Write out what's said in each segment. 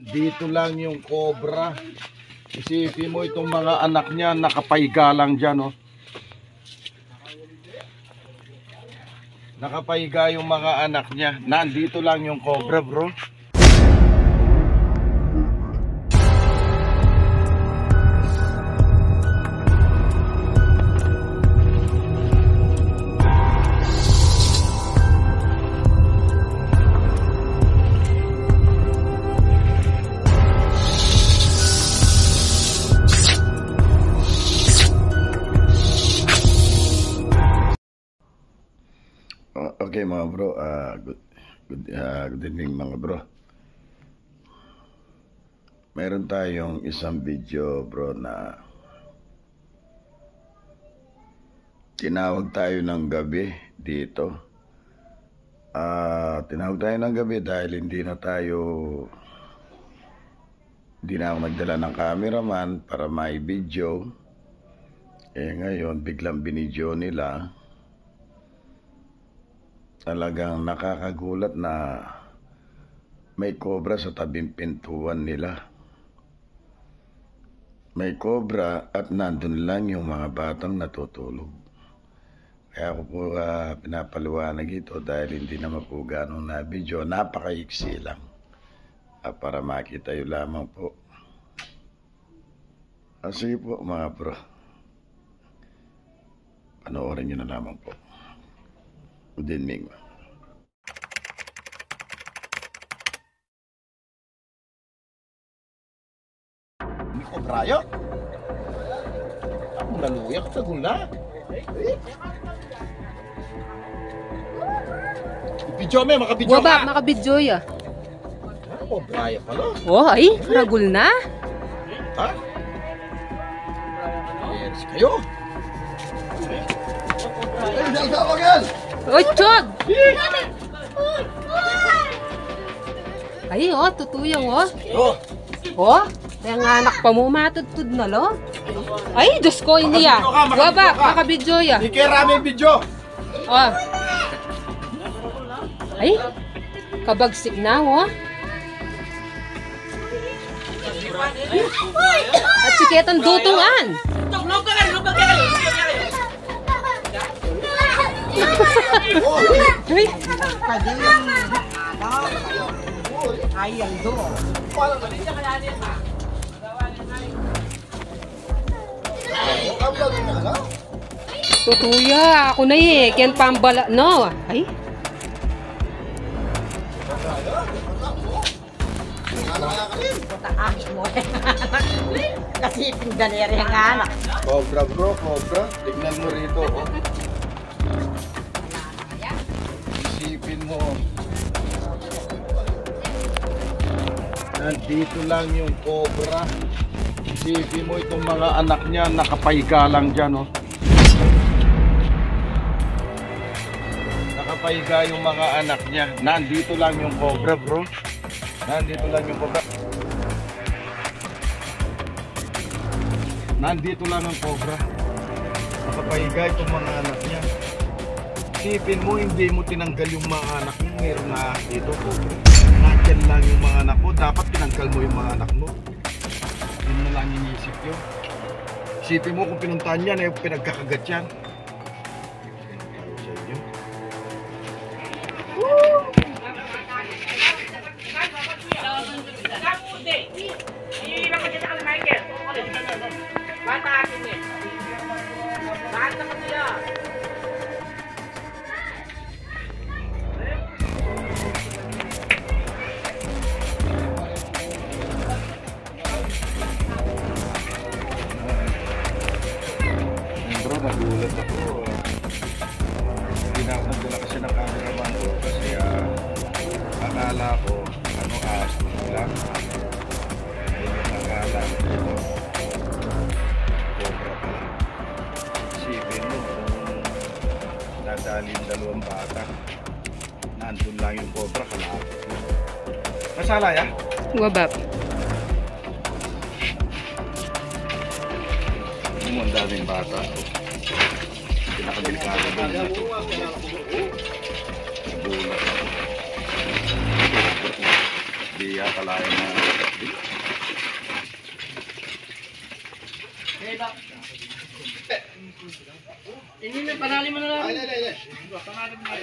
Dito lang yung cobra. Isipin mo itong mga anak niya nakapahiga lang dyan, oh. Nakapahiga yung mga anak niya. Nandito lang yung cobra, bro. Okay mga bro, good evening mga bro. Meron tayong isang video bro na tinawag tayo ng gabi dito. Tinawag tayo ng gabi dahil hindi na ako nagdala ng cameraman para may video. Ngayon biglang binidyo nila. Talagang nakakagulat na may cobra sa tabing pintuan nila. May cobra at nandun lang yung mga batang natutulog. Kaya ako po pinapaliwanag ito dahil hindi naman po ganong na video. Napakaiksi lang. Para makita yun lamang po. Sige po mga bro. Panoorin nyo na lamang po. Good evening. May cobra yun? Ako naluyak sa gula. Ibidyo may makabidyo ka. Waba, makabidyo ya. Cobra yun pala. Oh, ay, ragul na. Ha? Yes, kayo. Ay, isa yan! Oy, chod! Ay, oh, tutuyang, oh. Oh! Oh, yung anak pa mo, matutod na, lo. Ay, Diyos ko, ini ya. Makabidyo ka, Waba, makabidyo ka. makabidyo ya. Ikirami video! Oh. Ay, kabagsik na, oh. At siketang dutungan. Ay, Ayang do. tutuya, ako na eh. Ken pambala, no. Ay. Taas mo. Kasi pingganere ang anak. Cobra bro, cobra. Tignan mo rito, oh. Isipin mo. Nandito lang yung cobra. Isipin mo itong mga anak niya nakapahiga lang dyan, oh. Nakapahiga yung mga anak niya. Nandito lang yung cobra, bro. Nandito lang yung cobra. Nandito lang ang cobra. Nakapahiga itong mga anak niya. Isipin mo, hindi mo tinanggal yung mga anak mo. Meron na dito, cobra. Nandyan lang yung mga anak mo. Dapat tinanggal mo yung mga anak mo. Yun na lang iniisip yun. Isipin mo kung pinuntahan yan, pinagkakagat yan. Bro, nagulat ako. Hindi na ako nagdala kasi ng cameraman ko kasi akala ko aso lang. Akala ko cobra pala. Isipin mo kung nadalin dalawang bata, nandun lang yung cobra, kalapit. Masala ya? Waba. Ang daming bata. Pinakadelikado doon. Nagulat ako. Di akalain na Hindi, panali mo na lang. Ay. Pangalan mo na.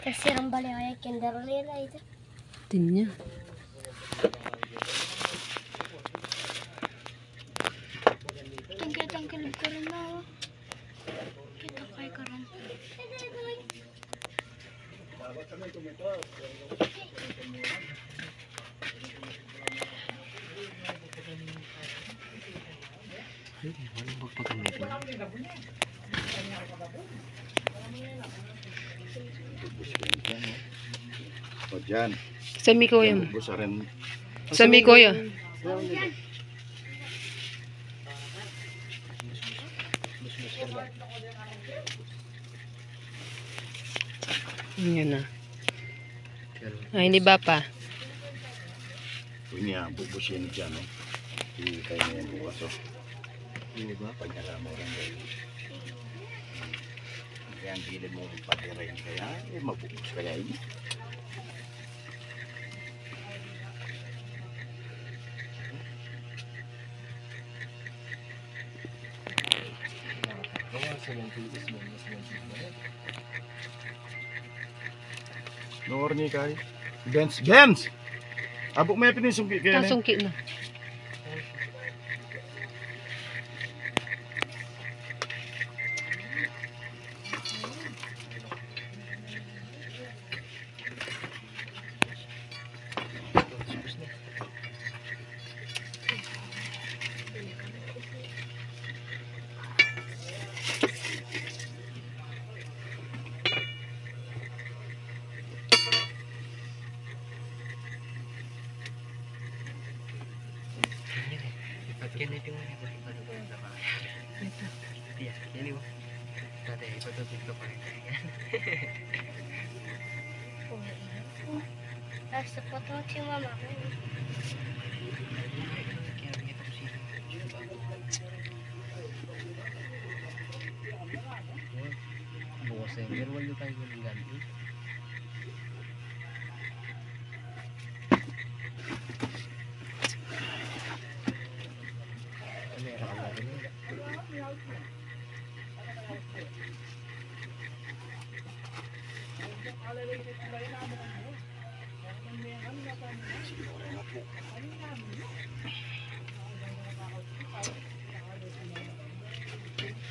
Terserang balik ay kendaralera itu. Tinya. Tangkil karena kita kay karon. O dyan. Sami ko yun. Busa rin. Sami ko yun. Yun na. Ay, hindi ba pa? Ito niya, bubusin dyan. Hindi kayo na yan bukas. Hindi ba? Pagkala mo rin. Kaya ang gilid mo pati rin. Kaya mabubus kaya yun. Nor ni kay. Benz! Abok may pinisungki kaya na. Kasungki na. Harus sepotong si mama.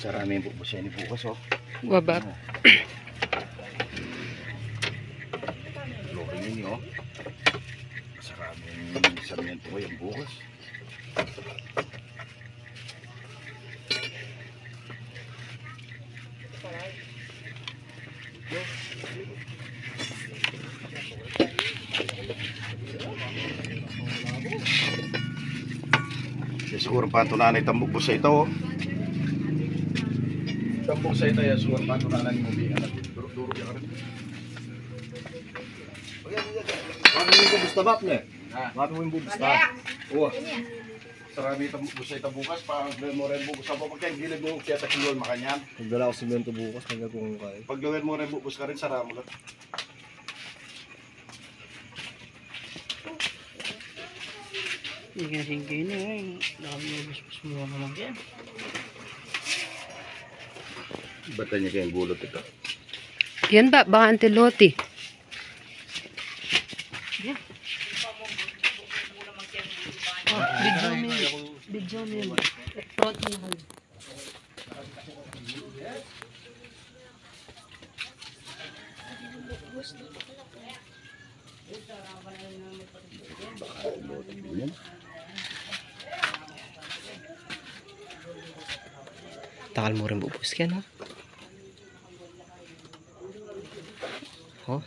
Sarami yung bubusin ni bukas Wabab. Lorin yun yun. Sarami yung sarmiento ko yung bukas. Siguro pantunan ay tambok sa ito. Tambok sa ito, siguro pantunan ay mubingan. Durog-durog yan rin. Bakit mo yung busta map niya? Bakit mo yung busta? Oo. Sarami tambok sa ito bukas. Pag mo rin bukas sa baba. Kaya gilid mo kaya takilol makanyan. Pagdala ko simento bukas, magagawin ko kayo. Pag gawin mo rin bukas ka rin, saramo ka. Sige na eh. Dami mo gusto mo naman yan. Bata niya kayang gulot ito. Yan ba? Baka antilote. Oh, video mo. Front mo na. Yan. Takal mo rin bubus ka, no? Oh.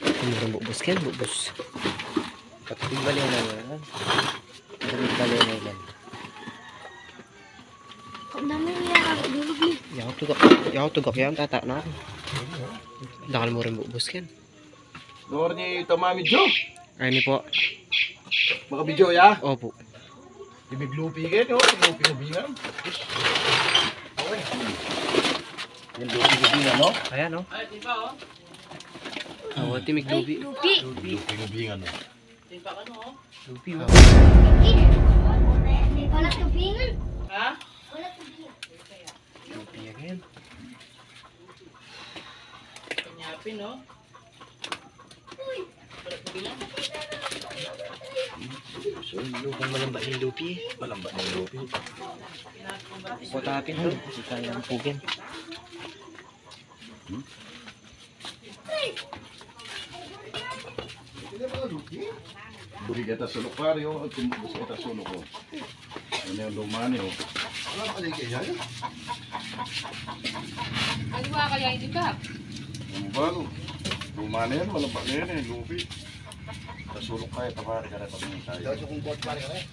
Takal mo rin bubus ka, bubus. Katubig bali na yan. Katubig bali na yan. Kok namin yang dulu ni. Yaw tugak yan, tata na ako. Takal mo rin bubus ka. Nor ni Tamami Joe. Ayun po. Mga video ya. Opo. Timiglupi kayo, timiglupi-lubingan. Yung lupi-lubingan, no? Ayan o. Oo, timig lupi. Lupi. Lupi-lubingan, no? Lupi o. Wala tubingan. Lupi again. So, lupang malamba yung lupi. Malamba ng lupi. Putapin to. Kasi kaya ang pugin. Buri kita sulok pare, oh. Timbus kita sulok, oh. Ano yung lumani, oh. Wala ka kayo kaya? Aliwa kaya hindi ka? Ano ba, no? Lumani yan, malamba na yan, eh. Lupi. Tasulok kayo, tapari ka na pag-ingin tayo. Dahil kung bot pare ka na, eh.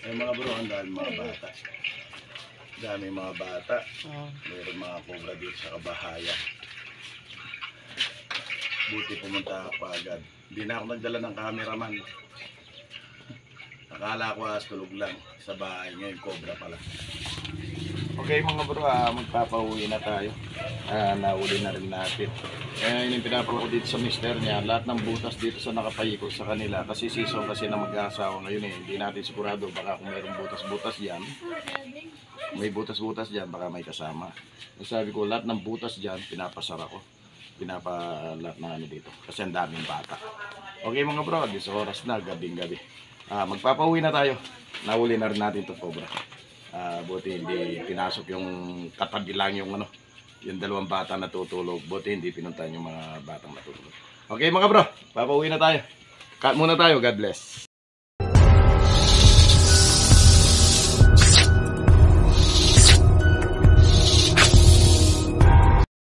Eh, mga bro, ang dahil mga bata. Dami mga bata. Meron mga cobra dito sa Kabahaya. Buti pumunta ka pa agad. Hindi na ako nagdala ng cameraman. Akala ko tulog lang sa bahay. Ngayon cobra pala. Okay mga bro, magpapauwi na tayo. Nauli na rin natin. Yun yung pinapalo ko dito sa mister niya. Lahat ng butas dito sa nakapayiko sa kanila. Kasi season kasi na mag-aasawa ngayon eh. Hindi natin sigurado baka kung mayroong butas-butas yan. May butas-butas dyan, baka may kasama. Sabi ko, lahat ng butas dyan, pinapasara ko. Pinapalat na ano dito. Kasi ang daming bata. Okay mga bro, 10 oras na, gabing-gabi. Magpapauwi na tayo. Nahuli na rin natin ito cobra. Buti hindi pinasok yung katabi lang yung ano, yung dalawang bata natutulog. Buti hindi pinuntahan yung mga batang natutulog. Okay mga bro, papauwi na tayo. Cut muna tayo, God bless.